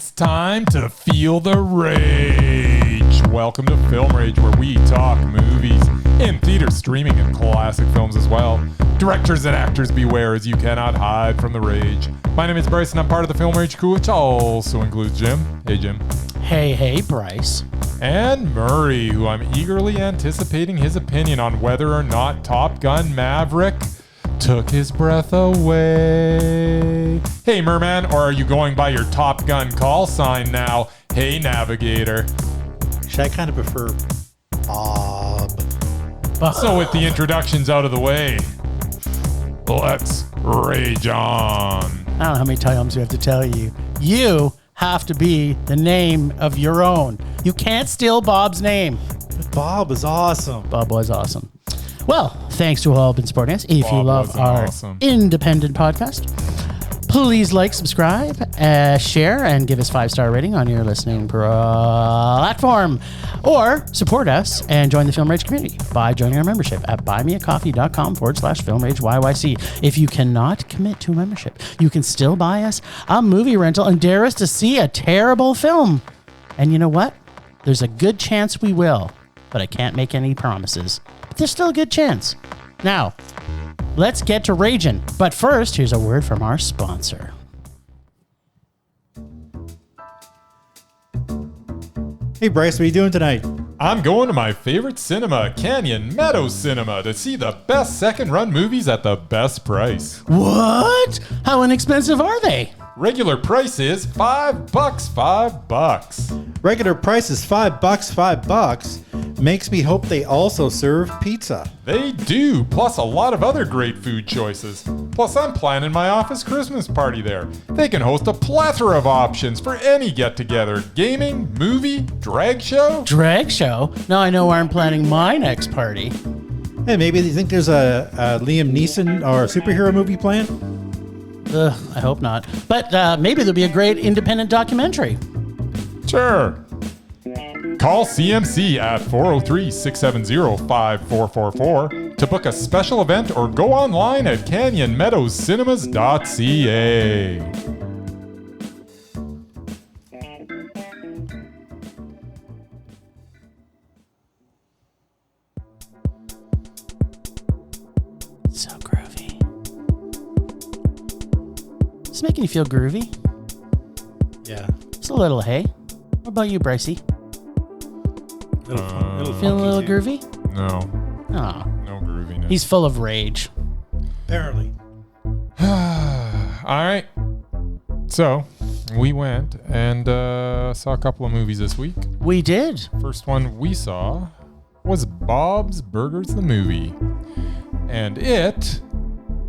It's time to feel the rage. Welcome to Film Rage, where we talk movies in theaters, streaming, and classic films as well. Directors and actors beware, as you cannot hide from the rage. My name is Bryce, and I'm part of the Film Rage crew, which also includes Jim. Hey, Jim. Hey, Bryce. And Murray, who I'm eagerly anticipating his opinion on whether or not Top Gun Maverick took his breath away. Hey, Merman, or are you going by your Top Gun call sign now? Hey, Navigator. Actually, I kind of prefer Bob. So with the introductions out of the way, let's rage on. I don't know how many times we have to tell you. You have to be the name of your own. You can't steal Bob's name. But Bob is awesome. Bob was awesome. Well, thanks to all who have been supporting us. If you love our independent podcast, please like, subscribe, share, and give us 5-star rating on your listening platform. Or support us and join the Film Rage community by joining our membership at buymeacoffee.com/filmrageYYC. If you cannot commit to a membership, you can still buy us a movie rental and dare us to see a terrible film. And you know what? There's a good chance we will, but I can't make any promises. But there's still a good chance. Now, let's get to raging. But first, here's a word from our sponsor. Hey, Bryce, what are you doing tonight? I'm going to my favorite cinema, Canyon Meadows Cinema, to see the best second-run movies at the best price. What? How inexpensive are they? Regular price is $5. Regular price is $5. Makes me hope they also serve pizza. They do, plus a lot of other great food choices. Plus, I'm planning my office Christmas party there. They can host a plethora of options for any get-together. Gaming, movie, drag show. Drag show? Now I know where I'm planning my next party. Hey, maybe you think there's a Liam Neeson or superhero movie planned? I hope not. But maybe there'll be a great independent documentary. Sure. Call CMC at 403-670-5444 to book a special event or go online at canyonmeadowscinema.ca. So groovy. Is this making you feel groovy? Yeah. Just a little, hey? What about you, Brycey? Feeling a little groovy? No. Oh. No grooviness. He's full of rage. Apparently. All right. So, we went and saw a couple of movies this week. We did. First one we saw was Bob's Burgers the movie. And it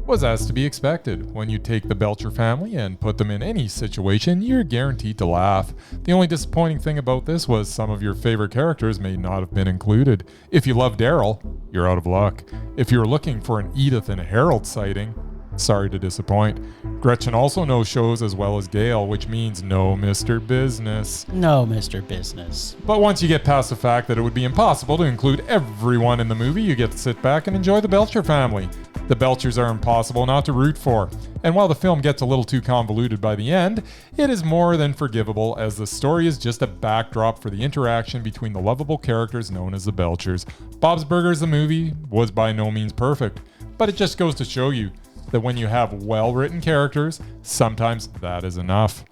was as to be expected. When you take the Belcher family and put them in any situation, you're guaranteed to laugh. The only disappointing thing about this was some of your favorite characters may not have been included. If you love Daryl, you're out of luck. If you're looking for an Edith and Harold sighting, sorry to disappoint. Gretchen also no shows as well as Gail, which means no Mr. Business. No, Mr. Business. But once you get past the fact that it would be impossible to include everyone in the movie, you get to sit back and enjoy the Belcher family. The Belchers are impossible not to root for. And while the film gets a little too convoluted by the end, it is more than forgivable, as the story is just a backdrop for the interaction between the lovable characters known as the Belchers. Bob's Burgers the movie was by no means perfect, but it just goes to show you that when you have well-written characters, sometimes that is enough.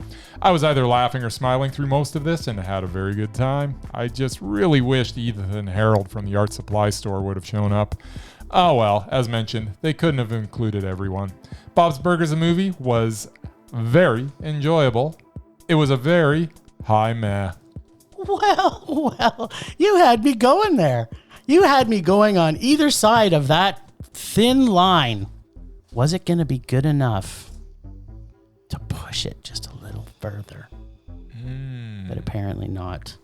I was either laughing or smiling through most of this and had a very good time. I just really wished Edith and Harold from the art supply store would have shown up. Oh well, as mentioned, they couldn't have included everyone. Bob's Burgers, the movie, was very enjoyable. It was a very high meh. Well, you had me going there. You had me going on either side of that thin line. Was it going to be good enough to push it just a little further? But apparently not.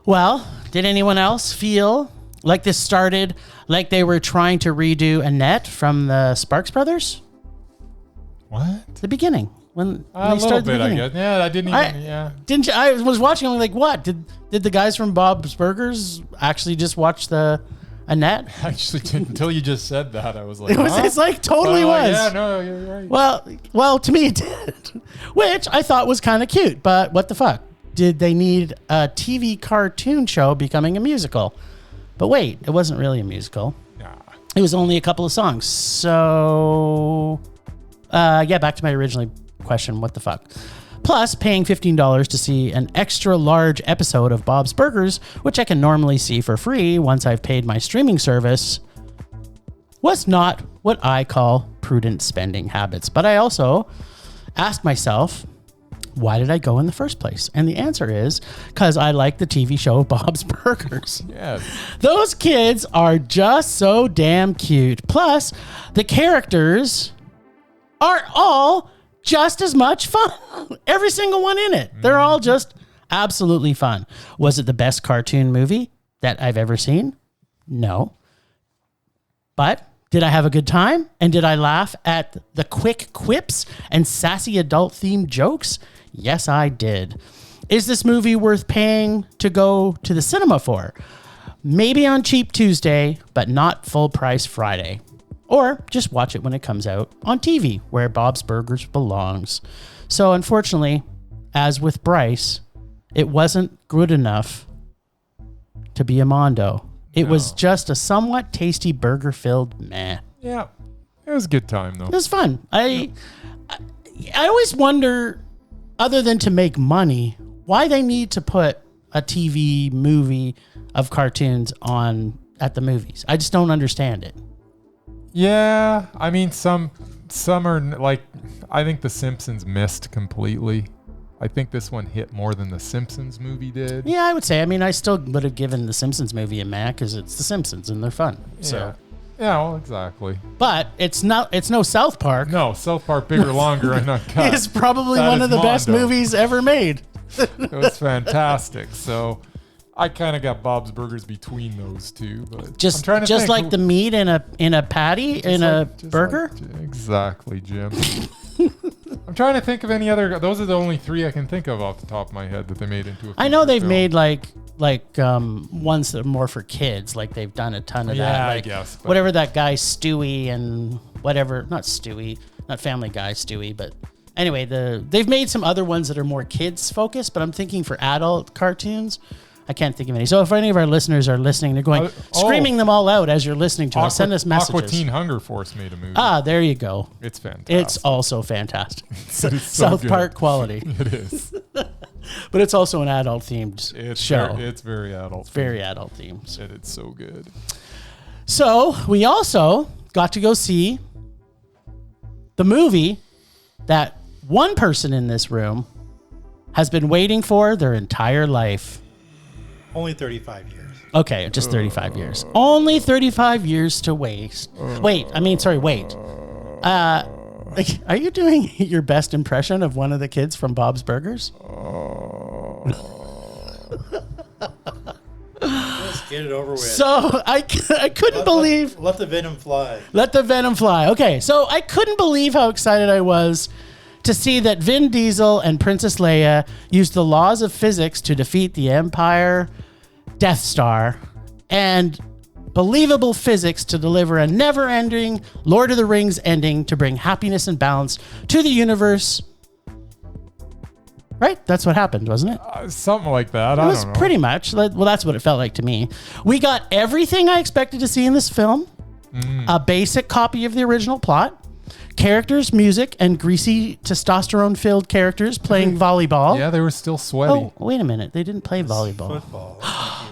Well, did anyone else feel like this started like they were trying to redo Annette from the Sparks Brothers? What? The beginning. When A they started little bit, the I beginning. guess. Yeah, I didn't even, yeah. Didn't you? I was watching, I'm like, what? Did the guys from Bob's Burgers actually just watch the Annette? Actually, until you just said that, I was like, It's like totally was. Yeah, no, you're right. Well, to me it did. which I thought was kind of cute. But what the fuck? Did they need a TV cartoon show becoming a musical? But wait, it wasn't really a musical. Nah. It was only a couple of songs. So, yeah, back to my original question. What the fuck? Plus, paying $15 to see an extra large episode of Bob's Burgers, which I can normally see for free once I've paid my streaming service, was not what I call prudent spending habits. But I also asked myself, why did I go in the first place? And the answer is because I like the TV show Bob's Burgers. Yes. Those kids are just so damn cute. Plus, the characters are all just as much fun. Every single one in it. They're all just absolutely fun. Was it the best cartoon movie that I've ever seen? No. But did I have a good time? And did I laugh at the quick quips and sassy adult-themed jokes? Yes, I did. Is this movie worth paying to go to the cinema for? Maybe on Cheap Tuesday, but not full price Friday. Or just watch it when it comes out on TV, where Bob's Burgers belongs. So unfortunately, as with Bryce, it wasn't good enough to be a Mondo. It was just a somewhat tasty burger-filled meh. Yeah. It was a good time, though. It was fun. I always wonder, other than to make money, why they need to put a TV movie of cartoons on at the movies. I just don't understand it. Yeah. I mean, some are like, I think The Simpsons missed completely. I think this one hit more than the Simpsons movie did. Yeah, I would say. I mean, I still would have given the Simpsons movie a meh because it's the Simpsons and they're fun. So, yeah, well, exactly. but it's no South Park. No, South Park Bigger, Longer, and Uncut. It's probably That one is of the best Mondo. movies ever made. It was fantastic. So I kind of got Bob's Burgers between those two, but I'm Just trying to think like who- the meat in a patty in a just burger. Exactly, Jim. I'm trying to think of any other. Those are the only three I can think of off the top of my head that they made into a I know feature they've film. made like ones that are more for kids. Like they've done a ton of that. Yeah, I Like guess, but- whatever that guy Stewie and whatever, not Stewie, not Family Guy Stewie, but anyway, they've made some other ones that are more kids focused. But I'm thinking for adult cartoons, I can't think of any. So if any of our listeners are listening, they're going screaming them all out as you're listening to us. Send us messages. Aqua Teen Hunger Force made a movie. Ah, there you go. It's fantastic. It's also fantastic. It is so South good. Park quality. It is. But it's also an adult themed show. It's very adult. Very adult themed. And it's so good. So we also got to go see the movie that one person in this room has been waiting for their entire life. Only 35 years. Okay, just 35 years. Only 35 years to waste. Wait. Are you doing your best impression of one of the kids from Bob's Burgers? Let's get it over with. So I couldn't believe... Let the venom fly. Let the venom fly. Okay, so I couldn't believe how excited I was to see that Vin Diesel and Princess Leia used the laws of physics to defeat the Empire Death Star and believable physics to deliver a never-ending Lord of the Rings ending to bring happiness and balance to the universe. Right? That's what happened, wasn't it? Something like that. It I was don't know. pretty much. Well, that's what it felt like to me. We got everything I expected to see in this film. A basic copy of the original plot. Characters, music, and greasy testosterone-filled characters playing volleyball. Yeah, they were still sweaty. Oh, wait a minute. They didn't play volleyball. Football.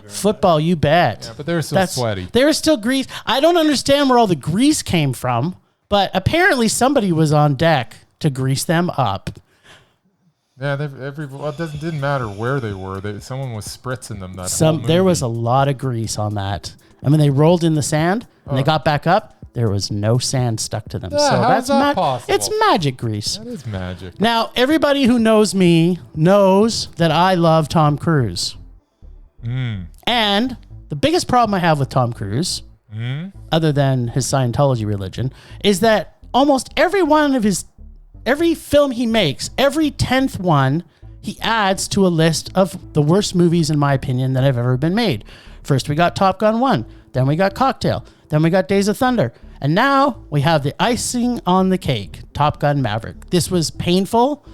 Football, you bet. Yeah, but they were still sweaty. They were still grease. I don't understand where all the grease came from, but apparently somebody was on deck to grease them up. Yeah, it didn't matter where they were. Someone was spritzing them that whole movie. There was a lot of grease on that. I mean, they rolled in the sand and they got back up. There was no sand stuck to them. Yeah, so how that's is that possible? It's magic grease. That is magic. Now, everybody who knows me knows that I love Tom Cruise. And the biggest problem I have with Tom Cruise, other than his Scientology religion, is that almost every film he makes, every 10th one, he adds to a list of the worst movies, in my opinion, that have ever been made. First, we got Top Gun 1. Then we got Cocktail. Then we got Days of Thunder. And now we have the icing on the cake, Top Gun Maverick. This was painful.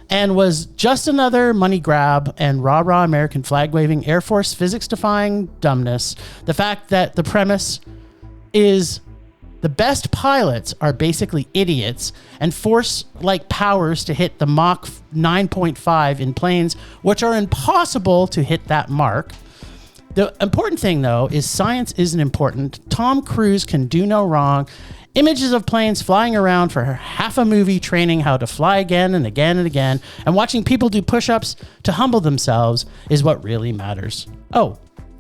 and was just another money grab and rah-rah American flag-waving Air Force physics-defying dumbness. The fact that the premise is the best pilots are basically idiots and force like powers to hit the Mach 9.5 in planes, which are impossible to hit that mark. The important thing, though, is science isn't important. Tom Cruise can do no wrong. Images of planes flying around for half a movie training how to fly again and again and again, and watching people do push-ups to humble themselves is what really matters. Oh,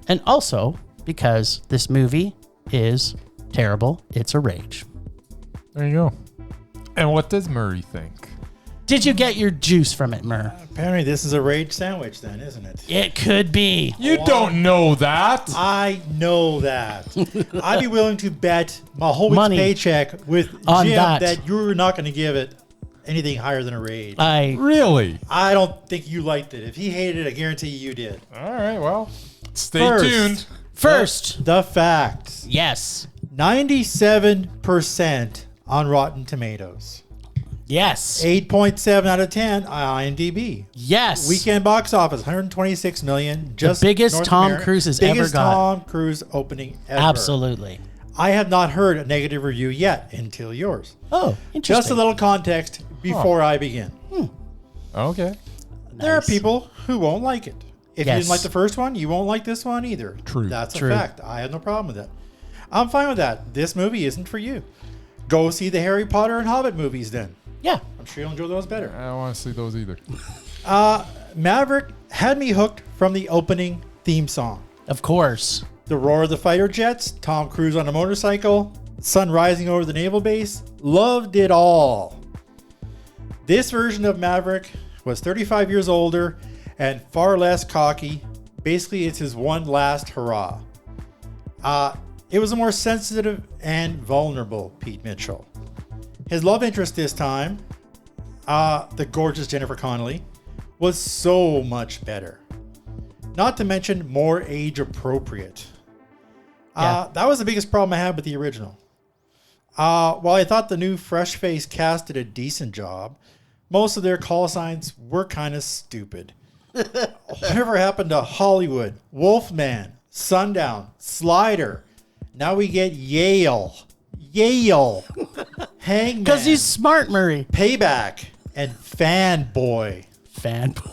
and also, because this movie is terrible, it's a rage. There you go. And what does Murray think? Did you get your juice from it, Mur? Apparently, this is a rage sandwich, then, isn't it? It could be. You don't know that. I know that. I'd be willing to bet my whole week's Money paycheck with on Jim that. that you're not going to give it anything higher than a rage. Really? I don't think you liked it. If he hated it, I guarantee you did. All right, well, stay First. tuned. First, The facts. yes. 97% on Rotten Tomatoes. Yes. 8.7 out of 10 on IMDb. Yes. Weekend box office, 126 million. Just biggest North Tom America. Cruise has ever Biggest got. Tom Cruise opening ever. Absolutely. I have not heard a negative review yet until yours. Oh, interesting. Just a little context before I begin. Okay. There are Nice. people who won't like it. If you Yes. didn't like the first one, you won't like this one either. True. That's True. a fact. I have no problem with that. I'm fine with that. This movie isn't for you. Go see the Harry Potter and Hobbit movies then. Yeah. I'm sure you'll enjoy those better. I don't want to see those either. Maverick had me hooked from the opening theme song. Of course. The roar of the fighter jets, Tom Cruise on a motorcycle, sun rising over the naval base. Loved it all. This version of Maverick was 35 years older and far less cocky. Basically, it's his one last hurrah. It was a more sensitive and vulnerable Pete Mitchell. His love interest this time, the gorgeous Jennifer Connelly, was so much better. Not to mention more age appropriate. Yeah. That was the biggest problem I had with the original. While I thought the new fresh face cast did a decent job, most of their call signs were kind of stupid. Whatever happened to Hollywood, Wolfman, Sundown, Slider? Now we get Yale, Hangman, Because he's smart, Murray. Payback, and Fanboy. Fanboy.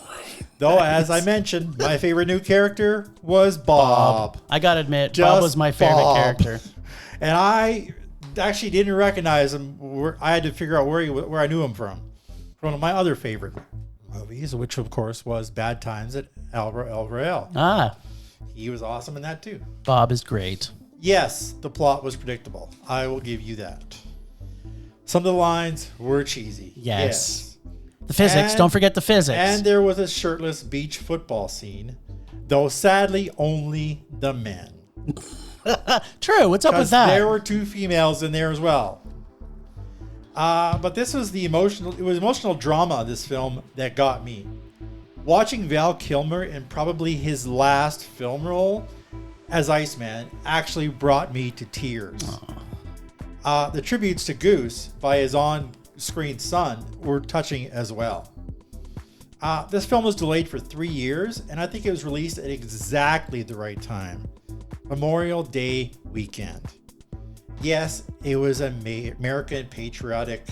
Though, as I mentioned, my favorite new character was Bob. I got to admit, Just Bob was my favorite Bob. character. And I actually didn't recognize him. I had to figure out where I knew him from. From one of my other favorite movies, which of course was Bad Times at El Royale. Ah, He was awesome in that too. Bob is great. Yes, the plot was predictable. I will give you that. Some of the lines were cheesy. Yes. The physics. And- Don't forget the physics. And there was a shirtless beach football scene, though sadly only the men. True. What's up with Because that? there were two females in there as well. But this was emotional drama of this film that got me. Watching Val Kilmer in probably his last film role as Iceman actually brought me to tears. The tributes to Goose by his on-screen son were touching as well. This film was delayed for 3 years, and I think it was released at exactly the right time. Memorial Day weekend. Yes, it was an American patriotic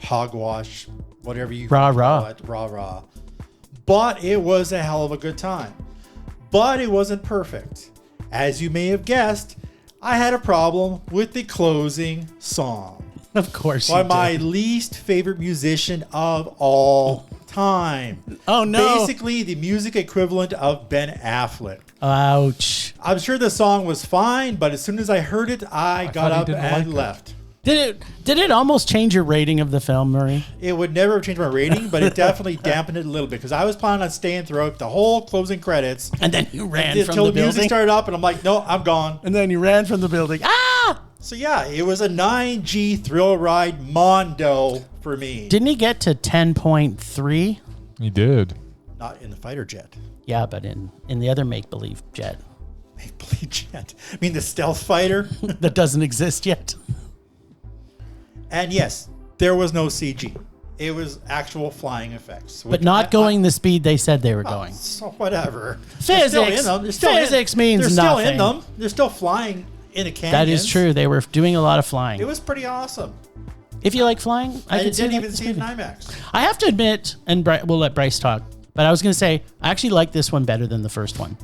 hogwash, whatever you Rah, call rah. it, rah. But it was a hell of a good time. But it wasn't perfect. As you may have guessed, I had a problem with the closing song Of course by you my did. least favorite musician of all time. Oh, no. Basically, the music equivalent of Ben Affleck. Ouch. I'm sure the song was fine, but as soon as I heard it, I got thought he up didn't and like it. left. Did it almost change your rating of the film, Murray? It would never have changed my rating, but it definitely dampened it a little bit because I was planning on staying throughout the whole closing credits And then you ran from until the the music building. started up, and I'm like, no, I'm gone. And then you ran from the building. Ah! So yeah, it was a 9G thrill ride mondo for me. Didn't he get to 10.3? He did. Not in the fighter jet. Yeah, but in the other make-believe jet Make-believe jet. I mean the stealth fighter. that doesn't exist yet. And yes, there was no CG. It was actual flying effects. But not going the speed they said they were going. So whatever. Physics. Physics means they're nothing. They're still in them. They're still flying in a canyon. That is true. They were doing a lot of flying. It was pretty awesome. If you like flying, I didn't even see it in IMAX. I have to admit, and we'll let Bryce talk, but I was going to say, I actually like this one better than the first one.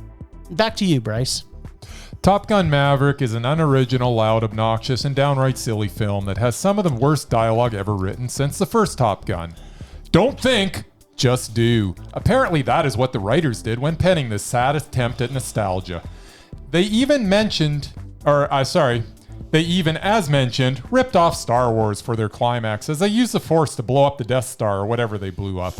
Back to you, Bryce. Top Gun Maverick is an unoriginal, loud, obnoxious, and downright silly film that has some of the worst dialogue ever written since the first Top Gun. Don't think, just do. Apparently that is what the writers did when penning this sad attempt at nostalgia. They even, as mentioned, ripped off Star Wars for their climax as they used the Force to blow up the Death Star or whatever they blew up.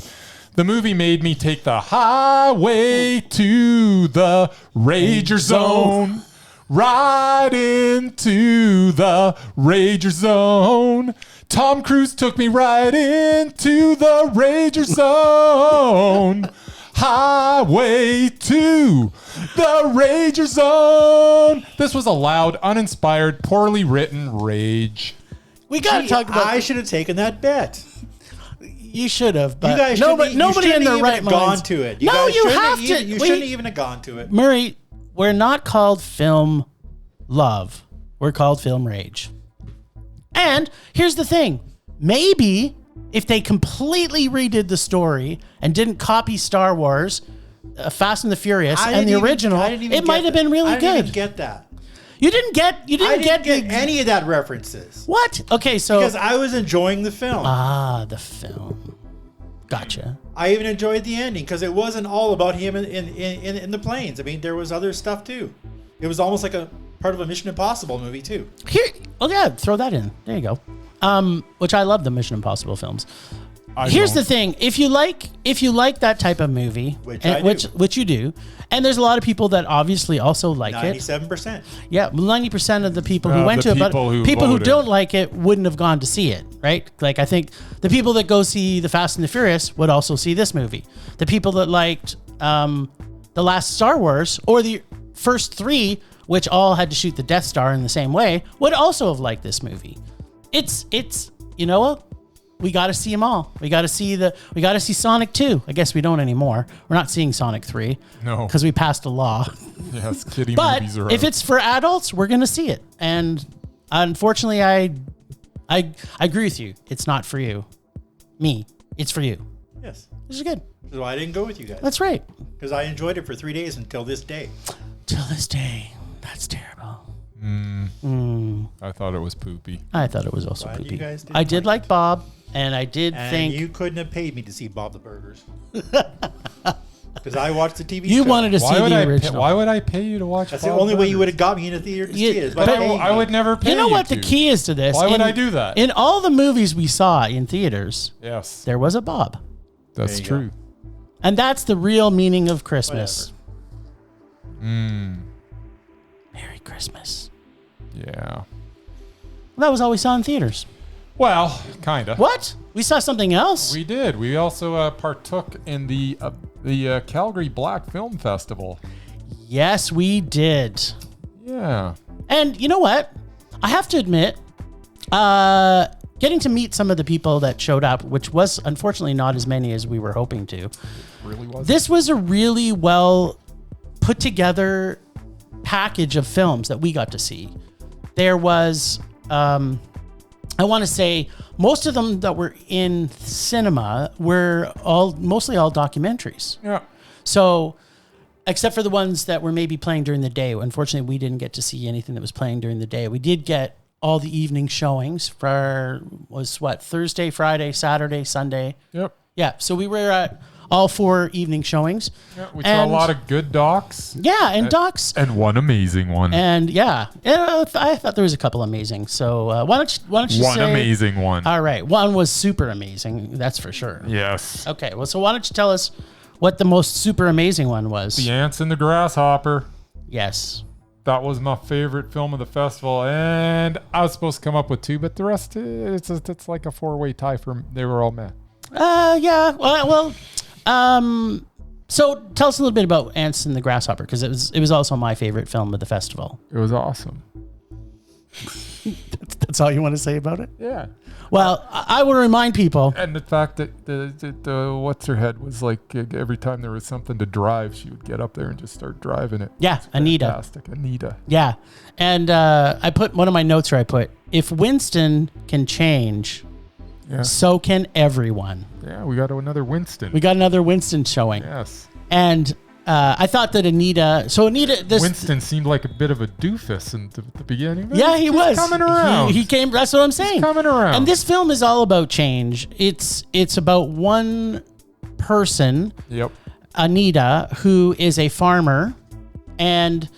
The movie made me take the highway to the Rager Zone. Right into the Rager Zone. Tom Cruise took me right into the Rager Zone. Highway to the Rager Zone. This was a loud, uninspired, poorly written rage. We got to talk about. I should have taken that bet. You should have, but you guys nobody in their right gone minds. to it. You have to. You shouldn't even have gone to it. Murray, we're not called film love. We're called film rage. And here's the thing. Maybe if they completely redid the story and didn't copy Star Wars, Fast and the Furious, and the original, it might have been really good. I didn't get that. You didn't get any of that references. What? Okay, so because I was enjoying the film. The film. Gotcha. I even enjoyed the ending because it wasn't all about him in the planes. I mean, there was other stuff too. It was almost like a part of a Mission Impossible movie too. Throw that in. There you go. Which I love the Mission Impossible films. Here's the thing: if you like that type of movie, which you do, and there's a lot of people that obviously also like 97%. Yeah, 90% of the people who went to it, but people who don't like it wouldn't have gone to see it, right? Like I think the people that go see the Fast and the Furious would also see this movie. The people that liked the last Star Wars or the first three, which all had to shoot the Death Star in the same way, would also have liked this movie. It's you know what? We got to see them all. We got to see Sonic 2. I guess we don't anymore. We're not seeing Sonic 3. No. Because we passed a law. Yes, kiddie but movies are if out. it's for adults, we're going to see it. And unfortunately, I agree with you. It's not for you. Me. It's for you. Yes. This is good. So I didn't go with you guys. That's right. Because I enjoyed it for 3 days until this day. Till this day. That's terrible. I thought it was poopy. I thought it was also Glad poopy. you guys didn't I did like Bob, and I did And think you couldn't have paid me to see Bob the Burgers. Because I watched the TV you show. wanted to see the original. Why would I pay you to watch That's Bob the only way Burgers? you would have got me in a theater to see it. Is by but paying I me. would never pay You know what to. the key is to this? Why would I do that? In all the movies we saw in theaters, Yes, there was a Bob. that's There you true. And that's the real meaning of Christmas. Merry Christmas. Yeah. That was all we saw in theaters. Well, kind of. What? We saw something else? We did. We also partook in the Calgary Black Film Festival. Yes, we did. Yeah. And you know what? I have to admit, getting to meet some of the people that showed up, which was unfortunately not as many as we were hoping to. Really was. This was a really well put together package of films that we got to see. There was, I want to say, most of them that were in cinema were mostly all documentaries. Yeah. So, except for the ones that were maybe playing during the day. Unfortunately, we didn't get to see anything that was playing during the day. We did get all the evening showings for, Thursday, Friday, Saturday, Sunday. Yep. Yeah, so we were at all 4 evening showings. Yeah, we saw a lot of good docs. Yeah, and docs. And one amazing one. And yeah, I thought there was a couple amazing. So why don't you one say, amazing one. All right, one was super amazing. That's for sure. Yes. Okay, well, so why don't you tell us what the most super amazing one was? The Ants and the Grasshopper. Yes. That was my favorite film of the festival, and I was supposed to come up with 2, but the rest it's like a 4-way tie for they were all meh. Yeah. Well. So tell us a little bit about Ants and the Grasshopper, because it was also my favorite film of the festival. It was awesome. That's all you want to say about it? Yeah. Well, I will remind people. And the fact that the what's her head was like every time there was something to drive, she would get up there and just start driving it. Yeah, It's Anita. Fantastic, Anita. Yeah. And I put one of my notes where I put, if Winston can change, Yeah. so can everyone. Yeah, we got another Winston. We got another Winston showing. Yes. And I thought that Anita, Winston seemed like a bit of a doofus in the beginning. but Yeah, he he's was coming around. He came. That's what I'm saying. He's coming around. And this film is all about change. It's about one person, Yep. Anita, who is a farmer, and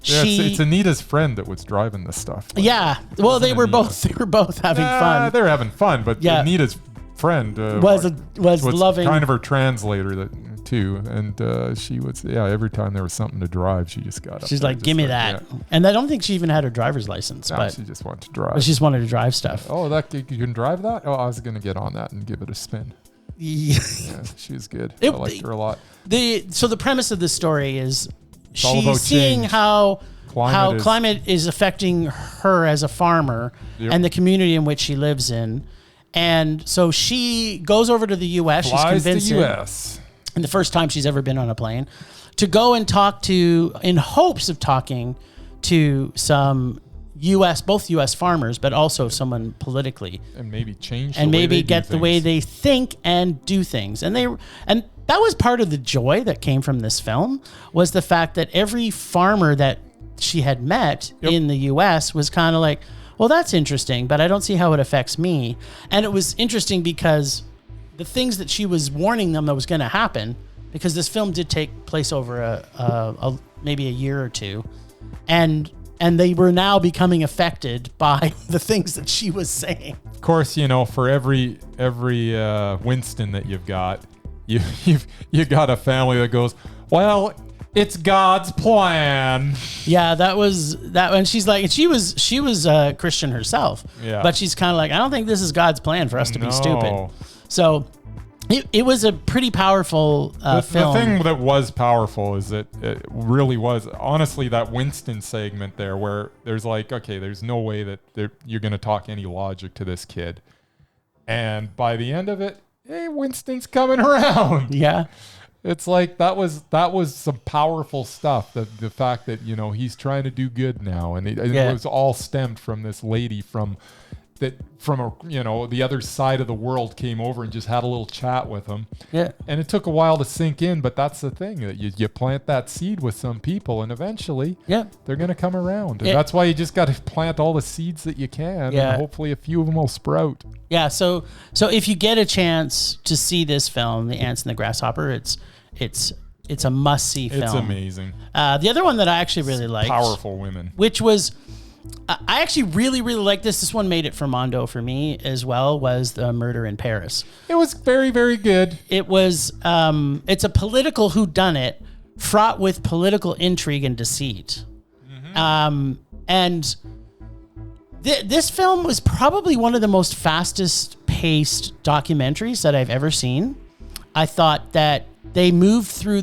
Yeah, she. it's Anita's friend that was driving this stuff. Yeah. Well, they were Anita. both having fun. They're having fun, but Yeah. Anita's friend Was loving. kind of her translator too, and she was every time there was something to drive, she just got up. She's there like, just "Give me that," yeah. and I don't think she even had her driver's license, No, but she just wanted to drive. she just wanted to drive stuff. Oh, you can drive that? Oh, I was gonna get on that and give it a spin. Yeah, she was good. I liked her a lot. So the premise of the story is all about she's seeing change. how Climate is- climate is affecting her as a farmer Yep. and the community in which she lives in. And so she goes over to the U.S. She's Flies to convinced U.S. and the first time she's ever been on a plane, to go and in hopes of talking to some both U.S. farmers, but also someone politically, and maybe change and the way maybe they do get the way things. they think and do things. And that was part of the joy that came from this film, was the fact that every farmer that she had met in the U.S. was kind of like, well, that's interesting, but I don't see how it affects me. And it was interesting because the things that she was warning them that was going to happen, because this film did take place over maybe a year or two, and they were now becoming affected by the things that she was saying. Of course, for every Winston that you've got, you got a family that goes, well, it's God's plan. Yeah, that was that. And she's like, and she was Christian herself. Yeah. But she's kind of like, I don't think this is God's plan for us to be stupid. No. So it was a pretty powerful film. The thing that was powerful is that it really was, honestly, that Winston segment there where there's like, okay, there's no way that you're going to talk any logic to this kid. And by the end of it, hey, Winston's coming around. Yeah. It's like that was some powerful stuff. The fact that he's trying to do good now, and it was all stemmed from this lady from the other side of the world came over and just had a little chat with him. Yeah. And it took a while to sink in, but that's the thing, that you plant that seed with some people, and eventually they're going to come around. And that's why you just got to plant all the seeds that you can, and hopefully a few of them will sprout. Yeah. So if you get a chance to see this film, The Ants and the Grasshopper, it's a must-see film. It's amazing. The other one that I actually really liked, Powerful women. which was, I actually really, really liked this. This one made it for Mondo for me as well, was The Murder in Paris. It was very, very good. It was, it's a political whodunit fraught with political intrigue and deceit. Mm-hmm. And this film was probably one of the most fastest paced documentaries that I've ever seen. I thought that they moved through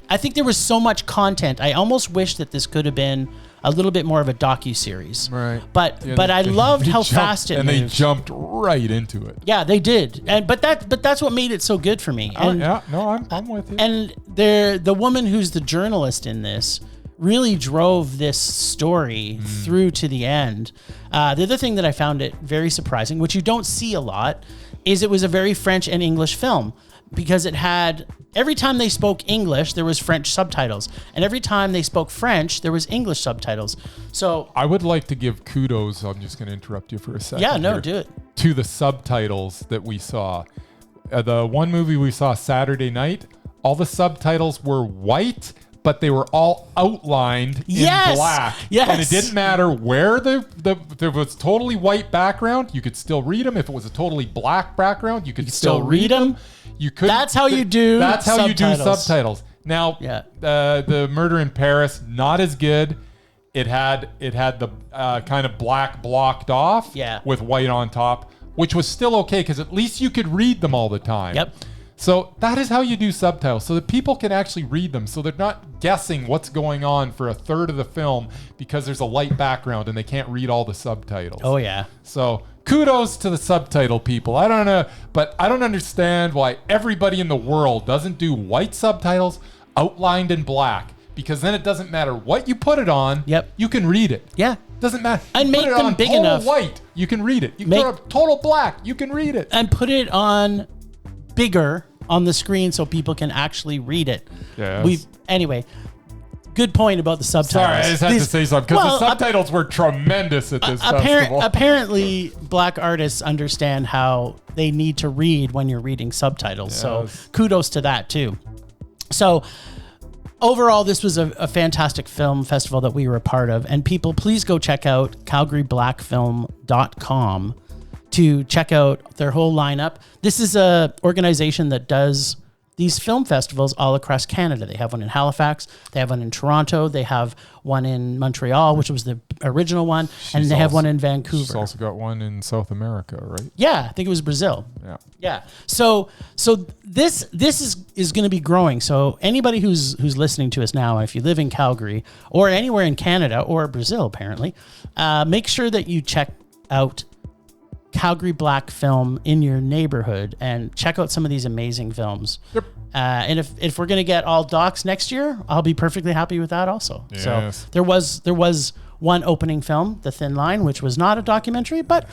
I think there was so much content. I almost wish that this could have been a little bit more of a docu-series. Right. But I loved how fast it moved. And they jumped right into it. Yeah, they did. But that's what made it so good for me. And, I'm with you. And the woman who's the journalist in this really drove this story through to the end. The other thing that I found it very surprising, which you don't see a lot, is it was a very French and English film, because it had, every time they spoke English, there was French subtitles. And every time they spoke French, there was English subtitles. So I would like to give kudos. I'm just going to interrupt you for a second. yeah, no, here, do it. to the subtitles that we saw. The one movie we saw Saturday night, all the subtitles were white, but they were all outlined in black. Yes. And it didn't matter where there was totally white background, you could still read them. If it was a totally black background, you could still read them. You could. That's how you do. That's how subtitles. you do subtitles. Now, the Murder in Paris, not as good. It had the kind of black blocked off, with white on top, which was still okay because at least you could read them all the time. Yep. So that is how you do subtitles, so that people can actually read them, so they're not guessing what's going on for a third of the film because there's a light background and they can't read all the subtitles. Oh, yeah. So kudos to the subtitle people. I don't know, but I don't understand why everybody in the world doesn't do white subtitles outlined in black, because then it doesn't matter what you put it on. Yep. You can read it. Yeah. Doesn't matter. And You make put it them on big total enough. white. You can read it. You Make- put it on total black. You can read it. And put it on bigger on the screen so people can actually read it. Yes. Anyway, good point about the subtitles. Sorry, I just had to say something because Well, the subtitles were tremendous at this festival. Apparently, black artists understand how they need to read when you're reading subtitles. So Yes. kudos to that too. So overall, this was a fantastic film festival that we were a part of. And people, please go check out calgaryblackfilm.com to check out their whole lineup. This is a organization that does these film festivals all across Canada. They have one in Halifax, they have one in Toronto, they have one in Montreal, which was the original one, and they have one in Vancouver. She's also got one in South America, right? Yeah, I think it was Brazil. Yeah. Yeah. So this is going to be growing. So anybody who's listening to us now, if you live in Calgary or anywhere in Canada or Brazil, apparently, make sure that you check out Calgary Black Film in your neighborhood and check out some of these amazing films. Yep. And if we're gonna get all docs next year, I'll be perfectly happy with that also. Yes. So there was one opening film, The Thin Line, which was not a documentary, but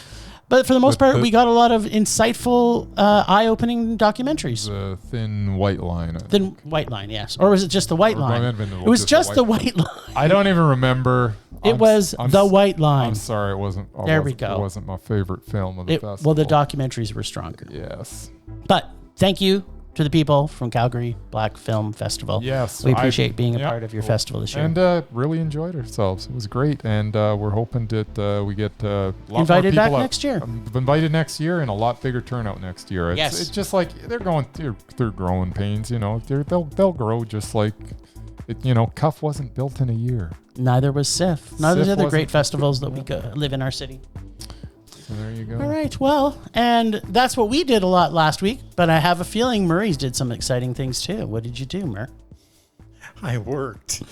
for the most part, we got a lot of insightful, eye-opening documentaries. The Thin White Line. Thin White Line, yes, or was it just the White Line? might have been It was just the White Line. I don't even remember. It was The White Line. I'm sorry, it wasn't. We go. It wasn't my favorite film of the festival. Well, the documentaries were stronger. Yes. But thank you to the people from Calgary Black Film Festival. Yes. We appreciate being a part of your festival this year. And really enjoyed ourselves. It was great. And we're hoping that we get a lot Invited more back people next year. Invited next year and a lot bigger turnout next year. Yes. It's just like they're going through growing pains, you know. They'll grow just like, Cuff wasn't built in a year. Neither was SIF. Neither SIF are the great wasn't- festivals that we live in our city. So there you go. All right. Well, and that's what we did a lot last week, but I have a feeling Murray's did some exciting things too. What did you do, Murr? I worked.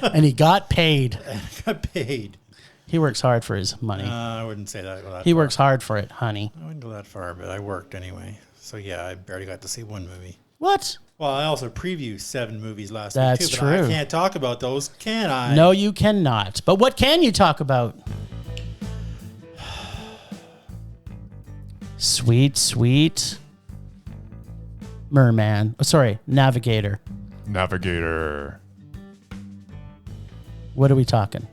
And he got paid. I got paid. He works hard for his money. I wouldn't say that. He works hard for it, honey. I wouldn't go that far, but I worked anyway. So yeah, I barely got to see one movie. What? Well, I also previewed 7 movies last That's week too, but true. I can't talk about those, can I? No, you cannot. But what can you talk about? Sweet, sweet Merman. Oh, sorry, Navigator. Navigator. What are we talking?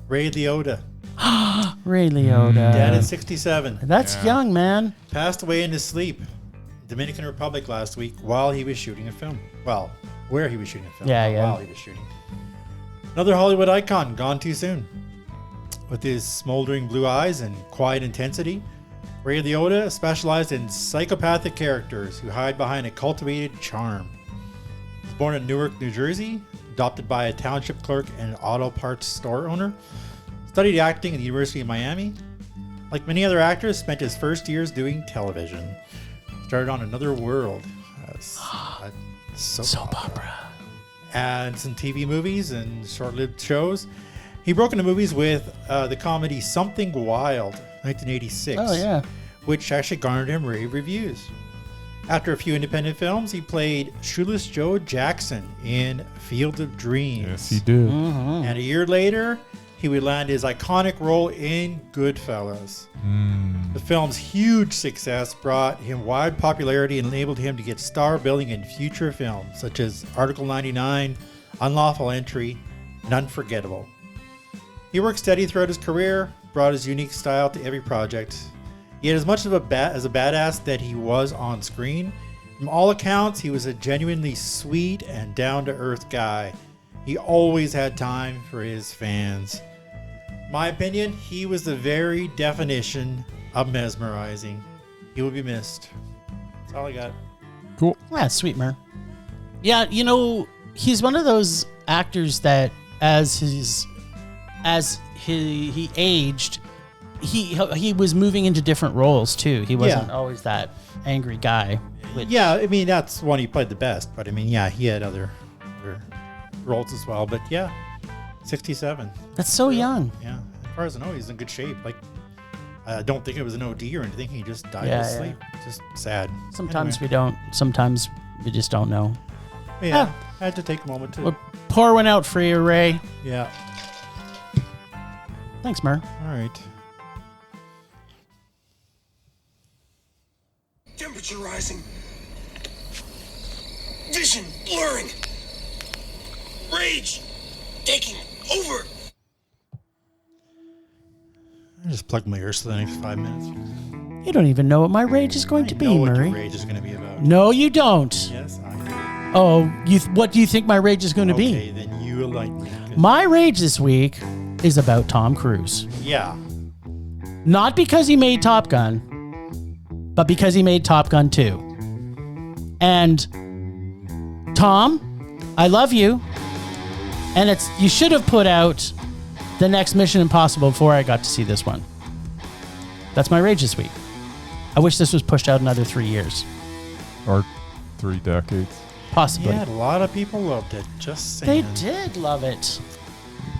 Ray Liotta, Ray Liotta. dead at 67, That's Yeah. young, man. passed away in his sleep, Dominican Republic last week while he was shooting a film. Well, where he was shooting a film. Yeah, not yeah. While he was shooting. Another Hollywood icon gone too soon. With his smoldering blue eyes and quiet intensity, Ray Liotta specialized in psychopathic characters who hide behind a cultivated charm. He was born in Newark, New Jersey, adopted by a township clerk and an auto parts store owner. Studied acting at the University of Miami. Like many other actors, spent his first years doing television. Started on Another World, soap opera, and some TV movies and short-lived shows. He broke into movies with the comedy Something Wild, 1986. Oh, yeah. Which actually garnered him rave reviews. After a few independent films, he played Shoeless Joe Jackson in Field of Dreams. Yes, he did. And a year later, he would land his iconic role in Goodfellas. The film's huge success brought him wide popularity and enabled him to get star billing in future films such as Article 99, Unlawful Entry, and Unforgettable. He worked steady throughout his career, brought his unique style to every project. Yet as much of a badass that he was on screen, from all accounts, he was a genuinely sweet and down-to-earth guy. He always had time for his fans. My opinion, he was the very definition of mesmerizing. He will be missed. That's all I got. Cool. Yeah, sweet, Mer. Yeah, he's one of those actors that as he aged, he was moving into different roles too. He wasn't always that angry guy. Which, Yeah, I mean, that's one he played the best. But I mean, yeah, he had other roles as well. But yeah, 67. that's so young. Yeah, as far as I know, he's in good shape. Like, I don't think it was an OD or anything. He just died Yeah, of yeah. sleep. Just sad. Sometimes Anyway, we don't. Sometimes we just don't know. yeah, I had to take a moment to. We'll pour one out for you, Ray. Yeah. Thanks, Mer. All right. Temperature rising. Vision blurring. Rage taking over. I just plugged my ears for the next 5 minutes. You don't even know what my rage is going to be, know what Murray. your rage is going to be about. No, you don't. Yes, I do. Oh, what do you think my rage is going to Okay, be? then you like me. 'Cause- My rage this week is about Tom Cruise. Yeah. Not because he made Top Gun, but because he made Top Gun 2. And Tom, I love you. And you should have put out the next Mission Impossible before I got to see this one. That's my rage this week. I wish this was pushed out another 3 years. Or 3 decades. Possibly. Yeah, a lot of people loved it. Just They saying. did love it.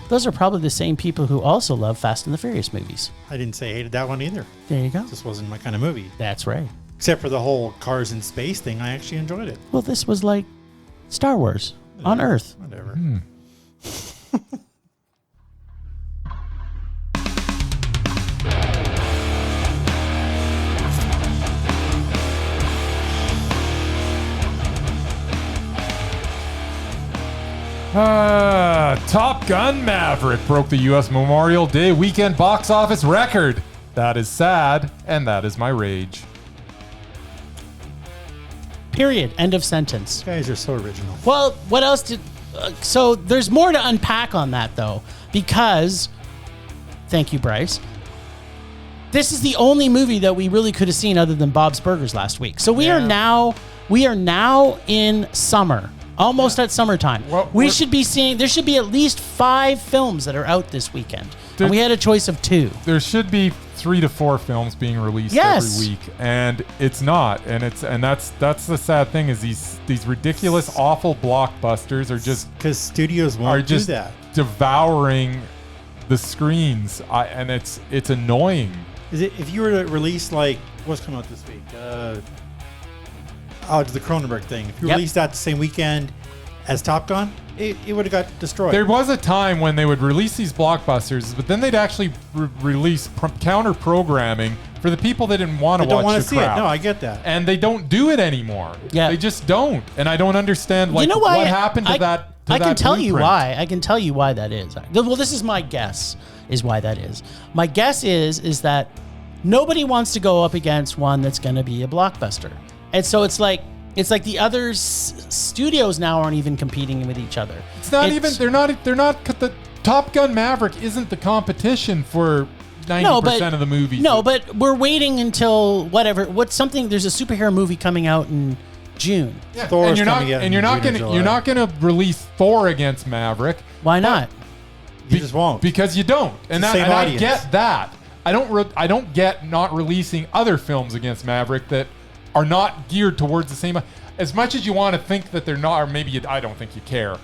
Those are probably the same people who also love Fast and the Furious movies. I didn't say I hated that one either. There you go. This wasn't my kind of movie. That's right. Except for the whole cars in space thing. I actually enjoyed it. Well, this was like Star Wars on Earth. Whatever. Top Gun Maverick broke the U.S. Memorial Day weekend box office record. That is sad, and that is my rage. Period. End of sentence. You guys are so original. Well, what else did... so there's more to unpack on that, though, because... Thank you, Bryce. This is the only movie that we really could have seen other than Bob's Burgers last week. So we are now in summer. Almost at summertime. Well, we should be seeing... There should be at least 5 films that are out this weekend. And we had a choice of 2. There should be 3 to 4 films being released every week, and it's not. And that's the sad thing is these ridiculous, awful blockbusters are just Because studios won't do that. devouring the screens, and it's annoying. Is it if you were to release like what's coming out this week? It's the Cronenberg thing. If you Yep. released that the same weekend as Top Gun, it would have got destroyed. There was a time when they would release these blockbusters, but then they'd actually release counter programming for the people that didn't want to don't watch want the to see crap. it. No, I get that. And they don't do it anymore. Yeah. They just don't. And I don't understand You know why? what happened to that. I can tell you blueprint. why. I can tell you why that is. Well, this is my guess. Is why that is. My guess is that nobody wants to go up against one that's going to be a blockbuster, and so it's like the other studios now aren't even competing with each other. It's not even. They're not. The Top Gun Maverick isn't the competition for 90% of the movies. No, but we're waiting until whatever. There's a superhero movie coming out in June. Yeah, Thor's and you're not. coming out And in you're not June or gonna. July. You're not gonna release Thor against Maverick. Why not? You just won't. Because you don't. And the that. same And I audience. get that. I don't get not releasing other films against Maverick that are not geared towards the same. As much as you want to think that they're not, or maybe I don't think you care,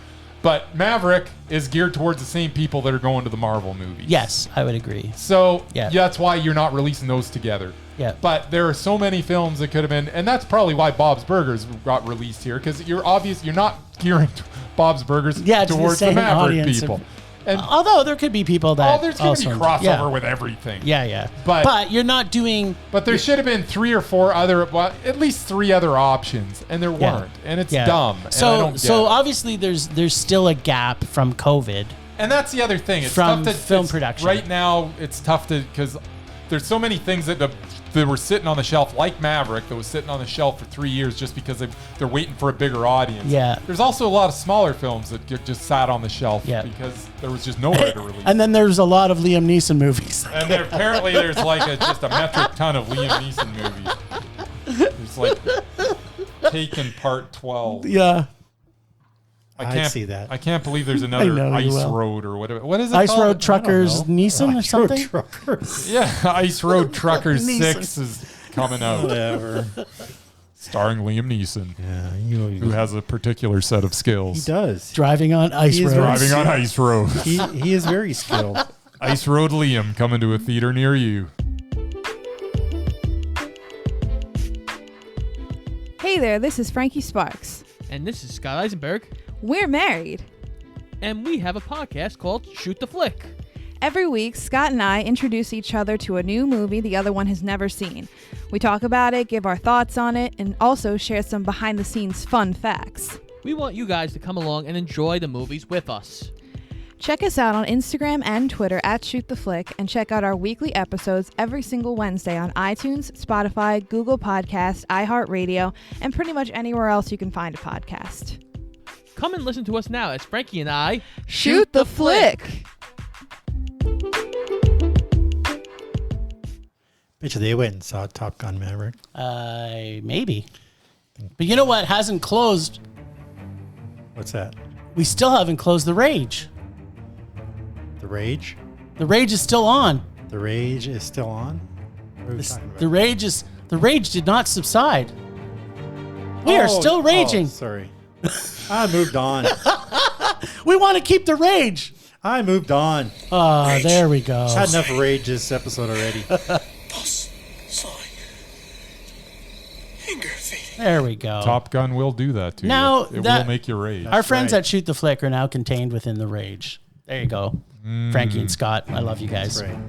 but Maverick is geared towards the same people that are going to the Marvel movies. Yes, I would agree. So Yeah. that's why you're not releasing those together. Yeah. But there are so many films that could have been, and that's probably why Bob's Burgers got released here, because you're not gearing Bob's Burgers To the towards the same Maverick audience people. of- And Although there could be people that there's going to be also- crossover yeah. with everything. Yeah. But you're not doing. But there should have been 3 or 4 other, well, at least 3 other options, and there Yeah. weren't, and it's Yeah. dumb. And I So don't get it. obviously there's still a gap from COVID. And that's the other thing. It's From tough to film it's- production. right now. It's tough to because there's so many things that were sitting on the shelf, like Maverick, that was sitting on the shelf for 3 years just because they're waiting for a bigger audience. Yeah. There's also a lot of smaller films that just sat on the shelf Yeah. because there was just nowhere to release. And then there's a lot of Liam Neeson movies. And apparently there's like just a metric ton of Liam Neeson movies. There's like Taken Part 12. Yeah. I'd see that. I can't believe there's another know you Ice will. Road or whatever. What is it Ice called? Road Truckers Neeson or something? Truckers. Yeah, Ice Road Truckers Neeson. 6 is coming out. Whatever. Starring Liam Neeson, Yeah, who has a particular set of he skills. does. Driving on ice He is roads. Driving on ice roads. He is very skilled. Ice Road Liam coming to a theater near you. Hey there, this is Frankie Sparks. And this is Scott Eisenberg. We're married. And we have a podcast called Shoot the Flick. Every week, Scott and I introduce each other to a new movie the other one has never seen. We talk about it, give our thoughts on it, and also share some behind-the-scenes fun facts. We want you guys to come along and enjoy the movies with us. Check us out on Instagram and Twitter at Shoot the Flick, and check out our weekly episodes every single Wednesday on iTunes, Spotify, Google Podcasts, iHeartRadio, and pretty much anywhere else you can find a podcast. Come and listen to us now as Frankie and I Shoot the Flick! Bet you they went and saw Top Gun Maverick. Maybe. But you know what hasn't closed? What's that? We still haven't closed The Rage. The Rage? The Rage is still on. The Rage is still on? What are we talking about? The Rage did not subside. We are still raging. Oh, sorry. I moved on. We want to keep the rage. I moved on. Oh, there we go. Had enough rage this episode already. Pulse. Slowing. Anger fading. There we go. Top Gun will do that to Now you. It that- will make you rage. Our friends right. at Shoot the Flick are now contained within the rage. There you go. Frankie and Scott. I love you guys. That's right.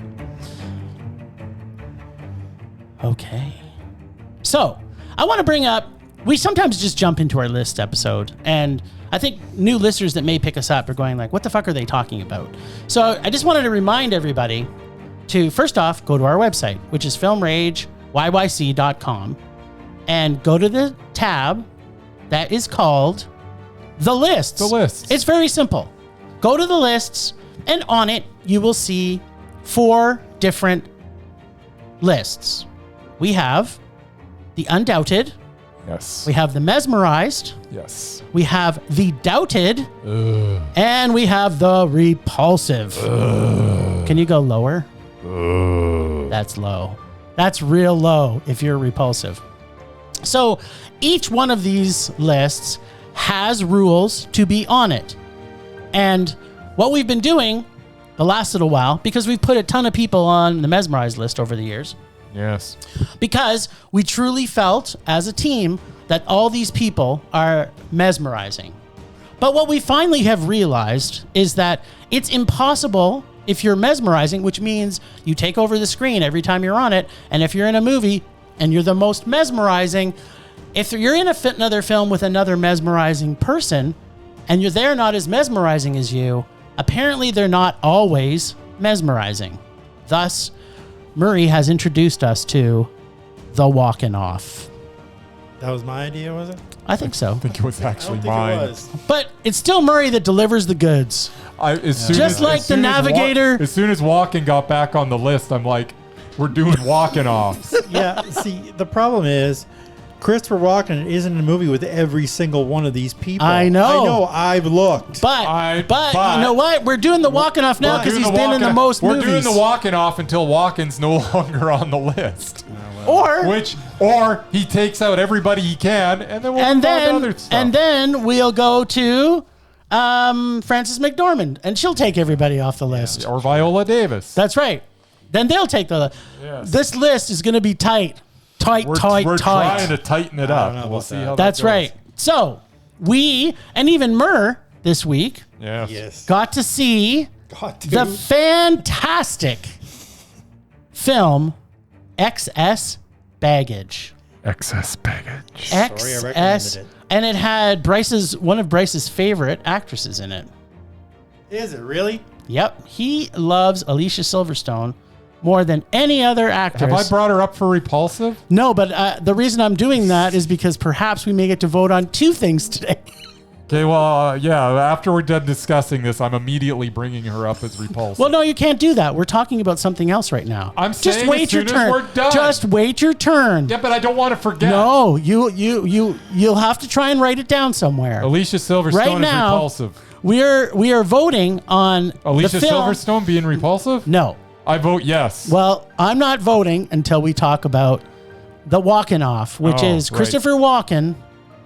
Okay. So, I want to bring up, we sometimes just jump into our list episode, and I think new listeners that may pick us up are going like, what the fuck are they talking about? So, I just wanted to remind everybody to, first off, go to our website, which is filmrageyyc.com, and go to the tab that is called The Lists. The Lists. It's very simple. Go to the lists, and on it, you will see 4 different lists. We have the undoubted, Yes. we have the mesmerized, Yes. we have the doubted, and we have the repulsive. Can you go lower? That's low. That's real low if you're repulsive. So each one of these lists has rules to be on it. And what we've been doing the last little while, because we've put a ton of people on the mesmerized list over the years, Yes. because we truly felt as a team that all these people are mesmerizing. But what we finally have realized is that it's impossible if you're mesmerizing, which means you take over the screen every time you're on it. And if you're in a movie and you're the most mesmerizing, if you're in another film with another mesmerizing person and they're not as mesmerizing as you, apparently they're not always mesmerizing. Thus, Murray has introduced us to the Walken Off. That was my idea, was it? I think so. I think it was I actually don't think mine. it was. But it's still Murray that delivers the goods. Just like the navigator- As soon as Walken got back on the list, I'm like, we're doing Walken Off. Yeah, see, the problem is Christopher Walken isn't in a movie with every single one of these people. I know. I've looked. But but you know what? We're doing the Walken Off now We're because doing he's the been in the Walken- most We're movies. doing the Walken Off until Walken's no longer on the list. Or Or he takes out everybody he can, and then we'll move on to other stuff. then we'll go to Frances McDormand, and she'll take everybody off the list. Or Viola Davis. That's right. Then they'll take the. Yes. This list is going to be tight. We're trying to tighten it don't up. know We'll about see that. how That's that goes. right. So we and even Murr this week Yes. Yes. got to see God, dude. the fantastic film XS Baggage. Excess baggage. Sorry, I recommended XS, it. and it had one of Bryce's favorite actresses in it. Is it really? Yep, he loves Alicia Silverstone more than any other actress. Have I brought her up for Repulsive? No, but the reason I'm doing that is because perhaps we may get to vote on 2 things today. Okay, well, yeah, after we're done discussing this, I'm immediately bringing her up as Repulsive. Well, no, you can't do that. We're talking about something else right now. I'm just saying wait as your soon as turn. we're done. Just wait your turn. Yeah, but I don't want to forget. No, you'll have to try and write it down somewhere. Alicia Silverstone Right is now- Repulsive. We are voting on Alicia the film. Silverstone being Repulsive? No. I vote yes. Well, I'm not voting until we talk about the Walken Off, which Oh, is right. Christopher Walken,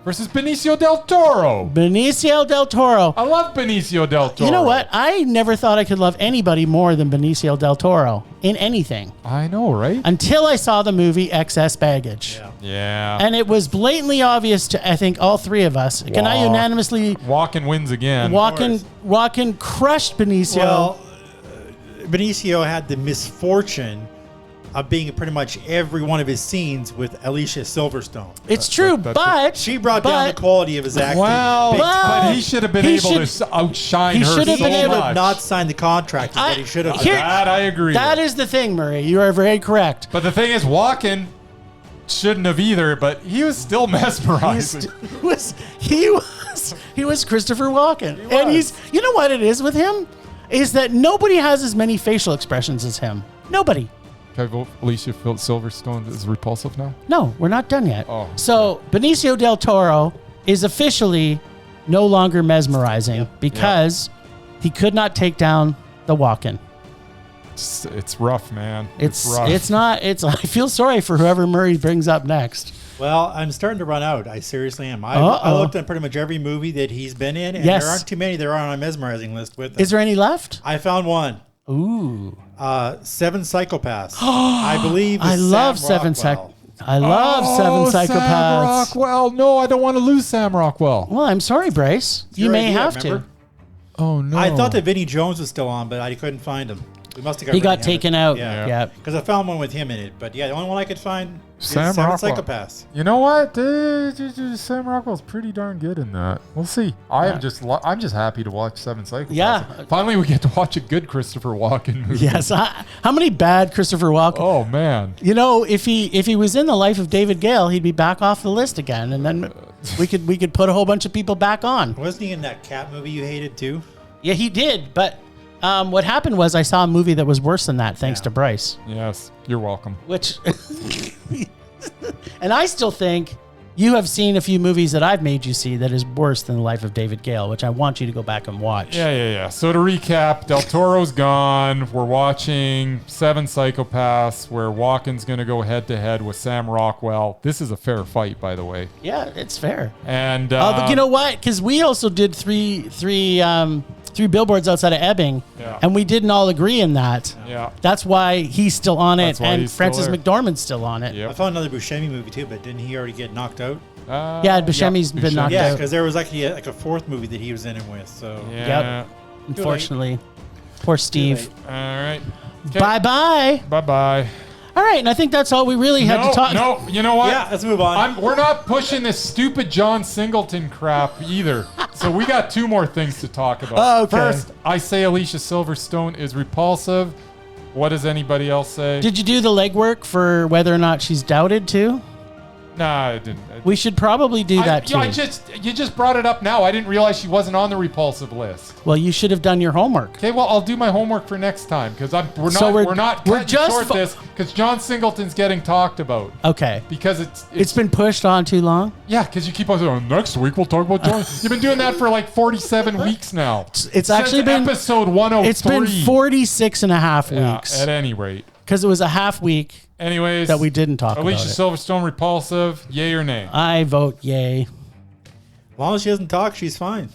Versus Benicio del Toro. Benicio del Toro. I love Benicio del Toro. You know what? I never thought I could love anybody more than Benicio del Toro in anything I know, right? until I saw the movie Excess Baggage. Yeah. And it was blatantly obvious to, I think, all three of us. Can I Wow. unanimously Walken wins again. Walken crushed Benicio? Well, Benicio had the misfortune of being in pretty much every one of his scenes with Alicia Silverstone. It's true, that's but She brought down the quality of his acting. Well, big time. but he should have been He able should- to outshine he her should have so been able- He should much. have not signed the contract. Is what he should have. Here- That I agree that with. is the thing, Murray. You are very correct. But the thing is, Walken shouldn't have either, but he was still mesmerizing. He was Christopher Walken. And he's, you know what it is with him? Is that nobody has as many facial expressions as him. Nobody. Can I vote Alicia Silverstone is repulsive now? No, we're not done yet. Oh. So Benicio del Toro is officially no longer mesmerizing because he could not take down the Walken. It's rough, man. Rough. It's not. I feel sorry for whoever Murray brings up next. Well, I'm starting to run out. I seriously am. I Uh-oh. looked at pretty much every movie that he's been in, and Yes. there aren't too many that are on my mesmerizing list with him. Is there any left? I found one. Ooh, Seven Psychopaths. I believe. I with love Sam Seven Rockwell. I love Seven Sam Psychopaths. Rockwell. No, I don't want to lose Sam Rockwell. Well, I'm sorry, Bryce. You your may idea, have remember? to. Oh, no. I thought that Vinnie Jones was still on, but I couldn't find him. We must have got He rid got of him. taken out. Yeah. Yeah. Because I found one with him in it. But yeah, the only one I could find is Sam Seven Rockwell. Psychopaths. You know what? Sam Rockwell's pretty darn good in that. We'll see. I'm just happy to watch Seven Psychopaths. Yeah. Finally, we get to watch a good Christopher Walken movie. Yes. How many bad Christopher Walken? Oh man. You know, if he was in the life of David Gale, he'd be back off the list again, and then we could put a whole bunch of people back on. Wasn't he in that cat movie you hated too? Yeah, he did. But what happened was I saw a movie that was worse than that, thanks to Bryce. Yes, you're welcome. Which, and I still think you have seen a few movies that I've made you see that is worse than the life of David Gale, which I want you to go back and watch. Yeah. So to recap, Del Toro's gone. We're watching Seven Psychopaths, where Walken's going to go head to head with Sam Rockwell. This is a fair fight, by the way. Yeah, it's fair. And But you know what? Because we also did three billboards outside of Ebbing, Yeah. and we didn't all agree in that. Yeah. That's why he's still on it, That's why and he's still Francis there. McDormand's still on it. Yep. I found another Buscemi movie too, but didn't he already get knocked out? Yeah, Buscemi's been knocked Yeah, out. because there was actually like a fourth movie that he was in it with. So Yeah. Unfortunately, poor Steve. late. All right. Bye bye. Bye. All right, and I think that's all we really had to talk. No, you know what? yeah, let's move on. We're not pushing this stupid John Singleton crap either. So we got two more things to talk about. Oh, okay. First, I say Alicia Silverstone is repulsive. What does anybody else say? Did you do the legwork for whether or not she's doubted too? Nah, I didn't. We should probably do that too. You just brought it up now. I didn't realize she wasn't on the repulsive list. Well, you should have done your homework. Okay, well I'll do my homework for next time because we're not cutting short this because John Singleton's getting talked about Okay. because It's been pushed on too long. yeah because you keep on saying next week we'll talk about John. You've been doing that for like 47 weeks now. It's actually been episode 103. It's been 46 and a half Yeah, weeks at any rate. because it was a half week Anyways, that we didn't talk Alicia about it. Silverstone repulsive, yay or nay? I vote yay. As long as she doesn't talk, she's fine.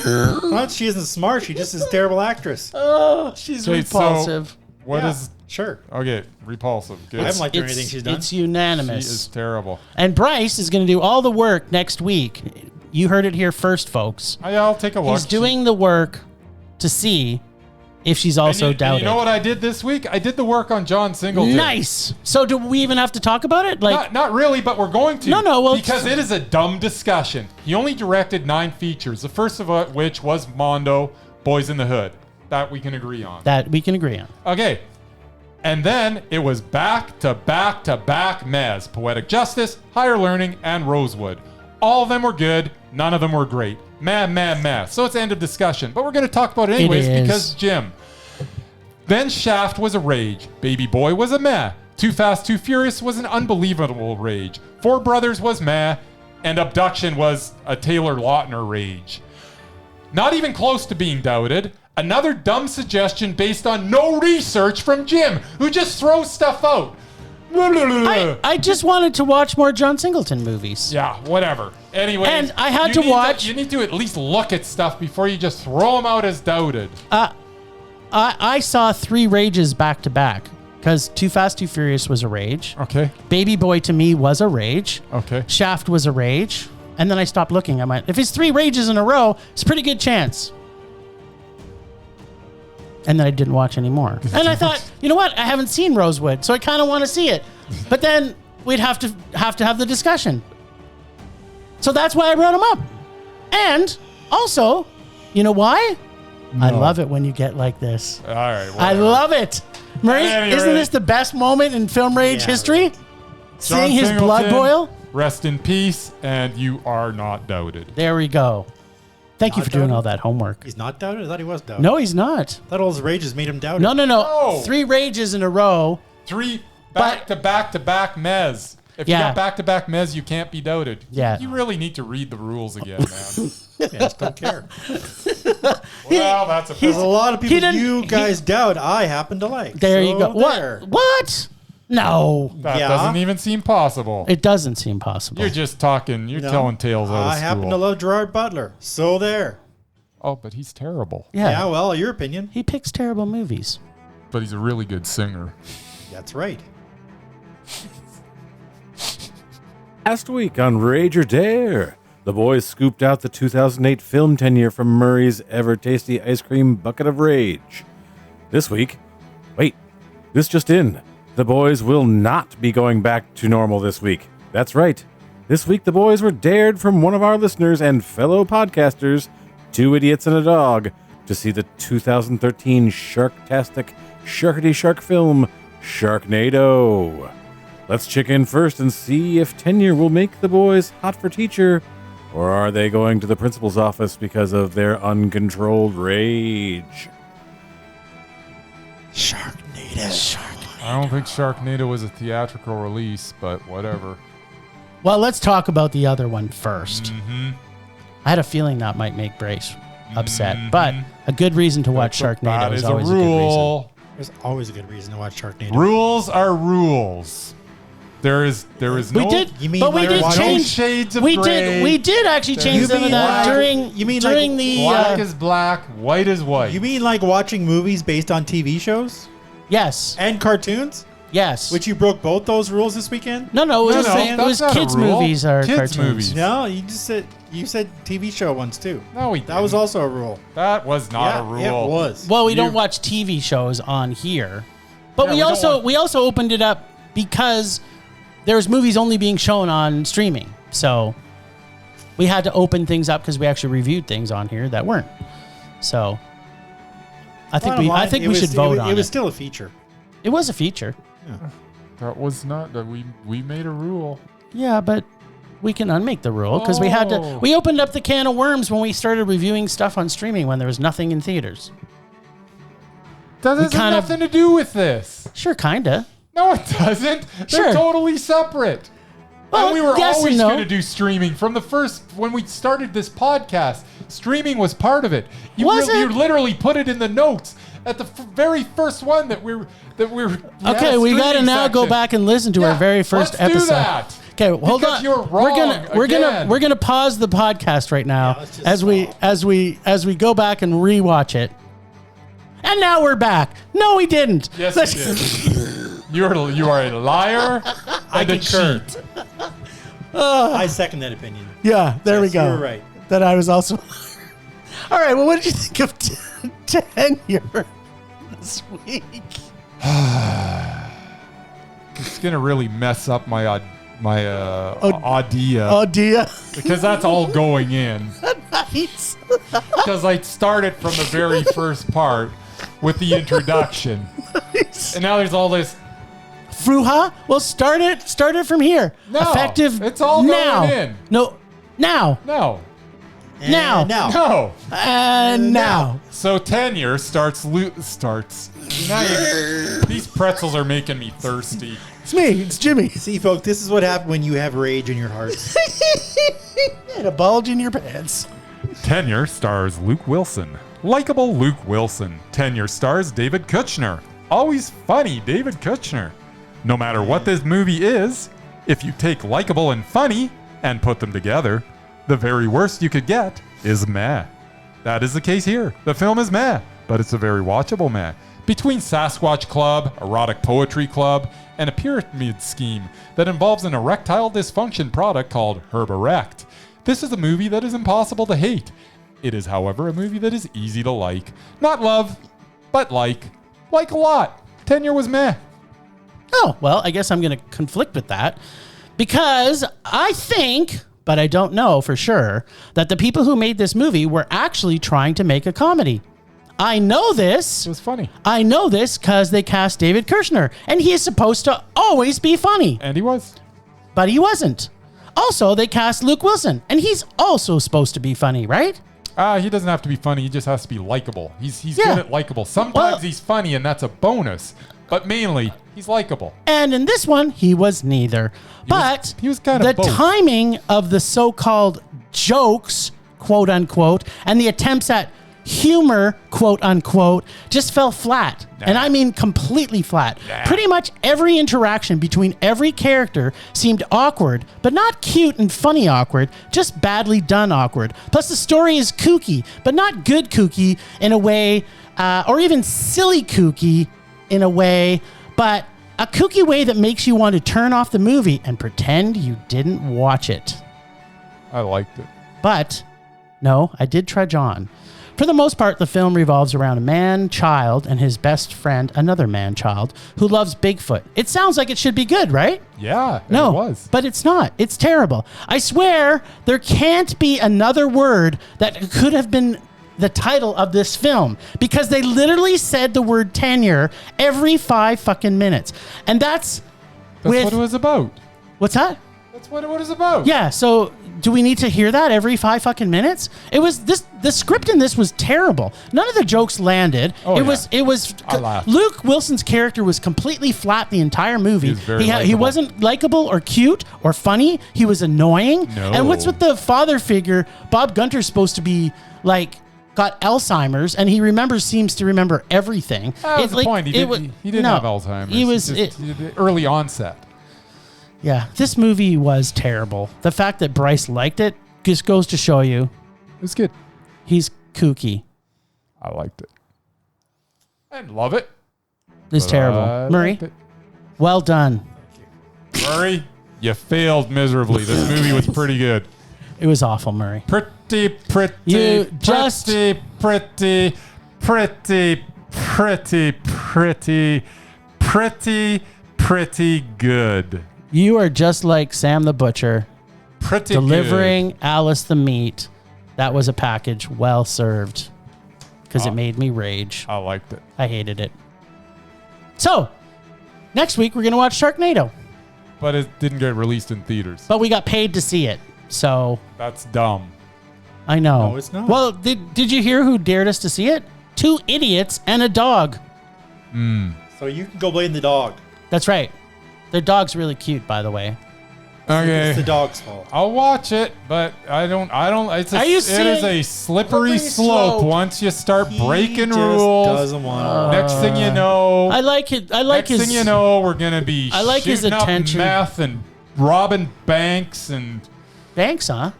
Not she isn't smart. She just is a terrible actress. Oh, she's Okay, repulsive. What Yeah, is sure? okay? Repulsive. Good. I haven't liked her in anything she's done. It's She unanimous. is terrible. And Bryce is going to do all the work next week. You heard it here first, folks. I'll take a look. He's doing the work to see if she's also and doubted. you know what I did this week? I did the work on John Singleton. Nice. So do we even have to talk about it? Like, Not really, but we're going to. No, well, because it is a dumb discussion. He only directed 9 features. The first of which was Mondo, Boys in the Hood. That we can agree on. that we can agree on. Okay. And then it was back to back to back Mez, Poetic Justice, Higher Learning, and Rosewood. All of them were good. None of them were great. Meh. So it's end of discussion. But we're going to talk about it anyways is. because Jim. Then Shaft was a rage. Baby Boy was a meh. Too Fast, Too Furious was an unbelievable rage. Four Brothers was meh. And Abduction was a Taylor Lautner rage. Not even close to being doubted. Another dumb suggestion based on no research from Jim, who just throws stuff out. I just wanted to watch more John Singleton movies. Yeah, whatever. Anyway, And I had to watch- You need to at least look at stuff before you just throw them out as doubted. I saw 3 rages back to back because Too Fast, Too Furious was a rage. Okay. Baby Boy to me was a rage. Okay. Shaft was a rage. And then I stopped looking. I went, if it's 3 rages in a row, it's a pretty good chance. And then I didn't watch anymore. And I thought, you know what? I haven't seen Rosewood, so I kind of want to see it. But then we'd have to have the discussion. So that's why I brought him up. And also, you know why? I love it when you get like this. All right. I love it. Murray, Anyway. isn't this the best moment in film rage history? Seeing his Singleton, blood boil? Rest in peace, and you are not doubted. There we go. Thank you Not for doing doubted? all that homework. He's not doubted? I thought he was doubted. No, he's not. I thought all his rages made him doubted. No. No. 3 rages in a row. 3 But- back-to-back mez. If Yeah. you got back-to-back mez, you can't be doubted. Yeah. You really need to read the rules again, man. I just don't care. Well, that's a There's a lot of people didn't- you guys doubt I happen to like. There you So go. there. What? No. That Yeah. doesn't even seem possible. It doesn't seem possible. You're just talking. You're No. telling tales out of I school. happen to love Gerard Butler. So there. Oh, but he's terrible. yeah. Yeah, well, your opinion. He picks terrible movies. But he's a really good singer. That's right. Last week on Rage or Dare, the boys scooped out the 2008 film Tenure from Murray's ever-tasty ice cream bucket of rage. This week, this just in, the boys will not be going back to normal this week. That's right. This week the boys were dared from one of our listeners and fellow podcasters, 2 idiots and a dog, to see the 2013 Sharktastic Sharkety Shark film, Sharknado. Let's check in first and see if Tenure will make the boys hot for teacher, or are they going to the principal's office because of their uncontrolled rage? Sharknado. I don't think Sharknado was a theatrical release, but whatever. Well, let's talk about the other one first. Mm-hmm. I had a feeling that might make Bryce upset, but a good reason to watch Sharknado That is is a always a good reason. rule. There's always a good reason to watch Sharknado. Rules are rules. There is We no. did, You mean but we like did watching- no change. shades of We gray. did actually change You some of mean that like- during you mean during like the Black is black, white is white. You mean like watching movies based on TV shows yes, and cartoons? yes. Which you broke both those rules this weekend? no, it No, was, no, it was that's not a kids rule. movies or Kids cartoons. movies. No, you said TV show ones too. No, we That was didn't. also a rule. That was not yeah, a rule. It was. Well, we You- don't watch TV shows on here, but Yeah, we we don't also want- we also opened it up because there's movies only being shown on streaming. So we had to open things up because we actually reviewed things on here that weren't. So I think Bottom I line, think it we was- should vote on it. It was still a feature. It was a feature. That was not that we made a rule. Yeah, but we can unmake the rule because we had to. Oh. We opened up the can of worms when we started reviewing stuff on streaming when there was nothing in theaters. That has kind of- nothing to do with this. Sure, kinda. No, it doesn't. They're Sure. totally separate. Well, and we were yes and always no. going to do streaming from the first when we started this podcast. Streaming was part of it. You Was you it? literally put it in the notes at the very first one that we're Okay, we got to now go back and listen to our very first let's episode. Do that. Okay, hold Because on. you're wrong we're gonna again. we're gonna pause the podcast right now Yeah, let's just as we go back and rewatch it. And now we're back. No, we didn't. Yes, you did. You are a liar and a concur. cheat. I second that opinion. Yeah, there we Yes, go. you were right. That I was also. All right. Well, what did you think of Tenure this week? It's gonna really mess up my idea Oh dear. because that's all going in. Nice. Because I started from the very first part with the introduction, and now there's all this. Fruha? Well, start it from here. No, Effective. it's all going now. in. No, now, No, And Now. no. and now. So Tenure starts. Now these pretzels are making me thirsty. It's me. It's Jimmy. See, folks, this is what happens when you have rage in your hearts. And a bulge in your pants. Tenure stars Luke Wilson. Likeable Luke Wilson. Tenure stars David Kushner. Always funny David Kushner. No matter what this movie is, if you take likable and funny and put them together, the very worst you could get is meh. That is the case here. The film is meh, but it's a very watchable meh. Between Sasquatch Club, Erotic Poetry Club, and a pyramid scheme that involves an erectile dysfunction product called Herb Erect, this is a movie that is impossible to hate. It is, however, a movie that is easy to like. Not love, but like. Like a lot. Tenure was meh. Oh, well, I guess I'm going to conflict with that because I think, but I don't know for sure, that the people who made this movie were actually trying to make a comedy. I know this. It was funny. I know this because they cast David Kirshner, and he is supposed to always be funny, And he was. but he wasn't. Also, they cast Luke Wilson, and he's also supposed to be funny, right? He doesn't have to be funny. He just has to be likable. He's Yeah. good at likable. Sometimes Well- he's funny, and that's a bonus. But mainly, he's likable. And in this one, he was neither. But he was kind of the both. timing of the so-called jokes, quote unquote, and the attempts at humor, quote unquote, just fell flat. And I mean completely flat. Pretty much every interaction between every character seemed awkward, but not cute and funny awkward, just badly done awkward. Plus the story is kooky, but not good kooky in a way, or even silly kooky in a way, but a kooky way that makes you want to turn off the movie and pretend you didn't watch it. I liked it. But no, I did trudge on. For the most part, the film revolves around a man-child and his best friend, another man-child, who loves Bigfoot. It sounds like it should be good, right? Yeah, No, it was. but it's not. It's terrible. I swear there can't be another word that could have been the title of this film because they literally said the word tenure every 5 fucking minutes. And that's That's what it was about. What's that? That's what it was about. Yeah, so do we need to hear that every 5 fucking minutes? It was the script in this was terrible. None of the jokes landed. Oh, it was I laughed. Luke Wilson's character was completely flat the entire movie. He was very he likable. wasn't likable or cute or funny. He was annoying. No. And what's with the father figure? Bob Gunter's supposed to be like got Alzheimer's and he seems to remember everything. That was the point. He didn't no, have Alzheimer's. He was He did early onset. yeah, this movie was terrible. The fact that Bryce liked it just goes to show you It was good. he's kooky. I liked it. I didn't love it. It's but terrible. I Murray, liked it. well done. Murray, you failed miserably. This movie was pretty good. It was awful, Murray. Pretty You just- pretty good. You are just like Sam the Butcher, Pretty delivering good. Alice the meat. That was a package well served because it made me rage. I liked it. I hated it. So, next week we're going to watch Sharknado, But it didn't get released in theaters. but we got paid to see it. So, That's dumb. I know. No, it's not. Well, did you hear who dared us to see it? 2 idiots and a dog. So you can go blame the dog. That's right. Their dog's really cute, by the way. Okay. It's the dog's fault. I'll watch it, but I don't. It's Are you it is a slippery slope once you start breaking He just rules. doesn't want to. Next thing you know, I like it. I like next his. thing you know, we're gonna be I like his shooting up attention. meth and robbing banks and Thanks, huh?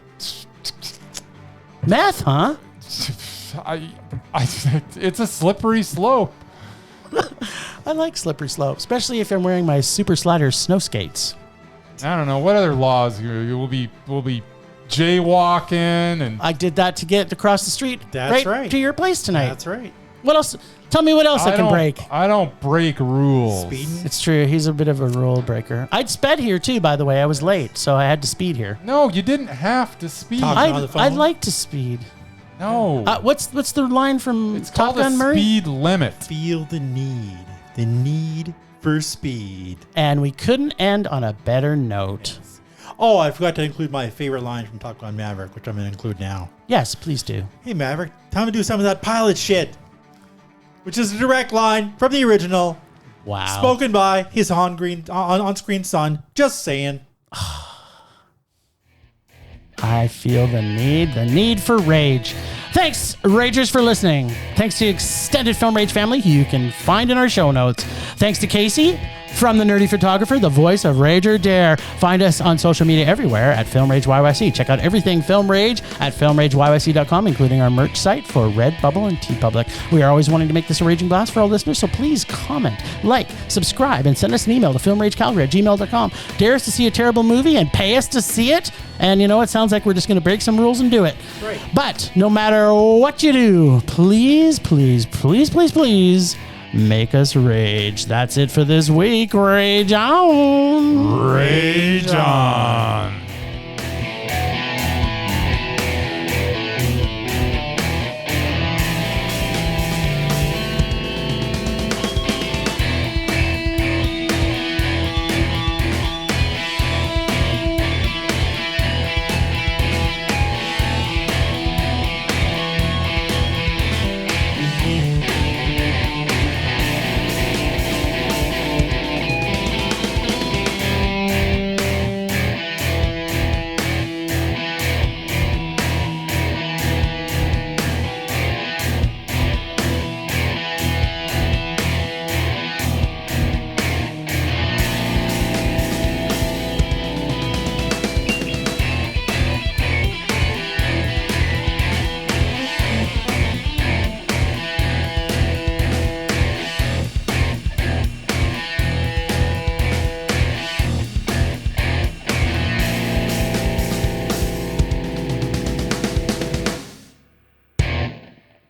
Meth, huh? it's a slippery slope. I like slippery slope, especially if I'm wearing my Super Sliders snow skates. I don't know what other laws we'll be jaywalking and I did that to get across the street. That's right. To your place tonight. That's right. What else? Tell me what else I can don't- break. I don't break rules. Speeding. It's true. He's a bit of a rule breaker. I'd sped here too, by the way. I was late, so I had to speed here. No, you didn't have to speed. Talk on the phone? I'd like to speed. No, What's the line from it's Top called Gun, a Murray? speed limit. Feel the need for speed. And we couldn't end on a better note. Oh, I forgot to include my favorite line from Top Gun Maverick, which I'm going to include now. Yes, please do. Hey, Maverick, time to do some of that pilot shit. Which is a direct line from the original, Wow. spoken by his on-screen son. Just saying. I feel the need for rage. Thanks, Ragers, for listening. Thanks to Extended Film Rage family, who you can find in our show notes. Thanks to Casey, From the nerdy photographer, the voice of Rage or Dare. Find us on social media everywhere at Film Rage YYC. Check out everything Film Rage at filmrageyyc.com, including our merch site for Redbubble and TeePublic. We are always wanting to make this a raging blast for all listeners, so please comment, like, subscribe, and send us an email to filmragecalgary@gmail.com. Dare us to see a terrible movie and pay us to see it. And you know, it sounds like we're just going to break some rules and do it. Right. But no matter what you do, please, please, please, please, please, make us rage. That's it for this week. Rage on. Rage on.